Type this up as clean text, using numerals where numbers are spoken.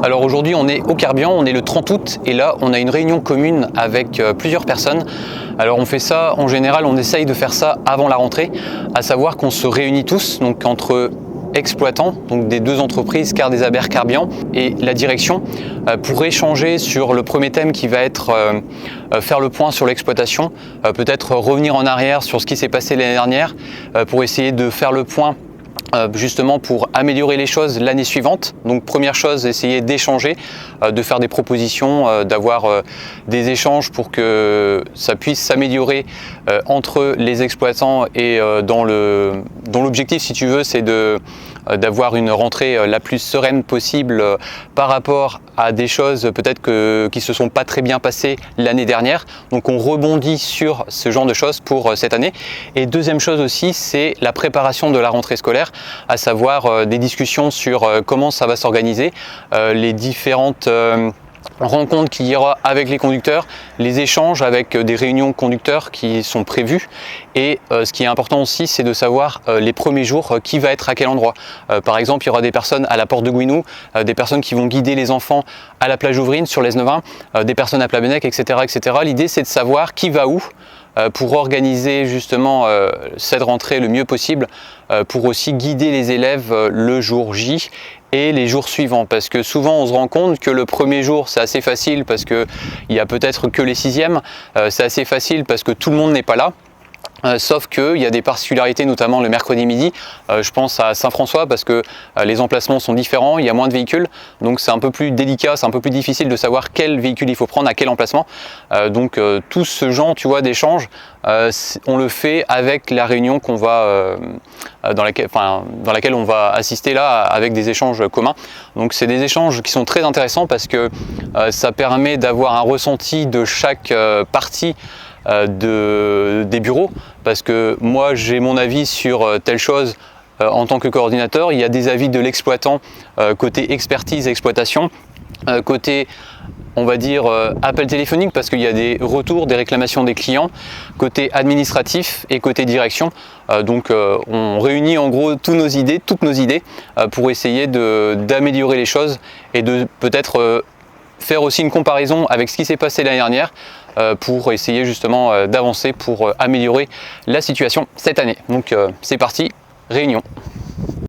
Alors aujourd'hui on est au Carbian, on est le 30 août et là on a une réunion commune avec plusieurs personnes. Alors on fait ça, en général on essaye de faire ça avant la rentrée, à savoir qu'on se réunit tous, donc entre exploitants, donc des deux entreprises, Car des Aber Carbian et la direction, pour échanger sur le premier thème qui va être faire le point sur l'exploitation, peut-être revenir en arrière sur ce qui s'est passé l'année dernière, pour essayer de faire le point justement pour améliorer les choses l'année suivante. Donc première chose, essayer d'échanger, de faire des propositions, d'avoir des échanges pour que ça puisse s'améliorer entre les exploitants et dans l'objectif, si tu veux, c'est d'avoir une rentrée la plus sereine possible par rapport à des choses peut-être qui se sont pas très bien passées l'année dernière. Donc on rebondit sur ce genre de choses pour cette année. Et deuxième chose aussi, c'est la préparation de la rentrée scolaire, à savoir des discussions sur comment ça va s'organiser, les différentes rencontres qu'il y aura avec les conducteurs, les échanges avec des réunions conducteurs qui sont prévues, et ce qui est important aussi, c'est de savoir les premiers jours qui va être à quel endroit. Par exemple, il y aura des personnes à la porte de Gouinou, des personnes qui vont guider les enfants à la plage Ouvrine sur l'Esnevin, des personnes à Plabennec, etc., etc. L'idée, c'est de savoir qui va où pour organiser justement cette rentrée le mieux possible, pour aussi guider les élèves le jour J et les jours suivants, parce que souvent on se rend compte que le premier jour c'est assez facile parce qu'il y a peut-être que les sixièmes, c'est assez facile parce que tout le monde n'est pas là. Sauf qu'il y a des particularités, notamment le mercredi midi. Je pense à Saint-François parce que les emplacements sont différents, il y a moins de véhicules, donc c'est un peu plus délicat, c'est un peu plus difficile de savoir quel véhicule il faut prendre à quel emplacement. Donc tout ce genre, tu vois, d'échange, on le fait avec la réunion qu'on va dans laquelle on va assister là, avec des échanges communs. Donc c'est des échanges qui sont très intéressants parce que ça permet d'avoir un ressenti de chaque partie des bureaux, parce que moi j'ai mon avis sur telle chose en tant que coordinateur, il y a des avis de l'exploitant côté expertise exploitation, côté on va dire appel téléphonique parce qu'il y a des retours, des réclamations des clients, côté administratif et côté direction. Donc on réunit en gros toutes nos idées pour essayer d'améliorer les choses et de peut-être faire aussi une comparaison avec ce qui s'est passé l'année dernière pour essayer justement d'avancer pour améliorer la situation cette année. Donc c'est parti, réunion.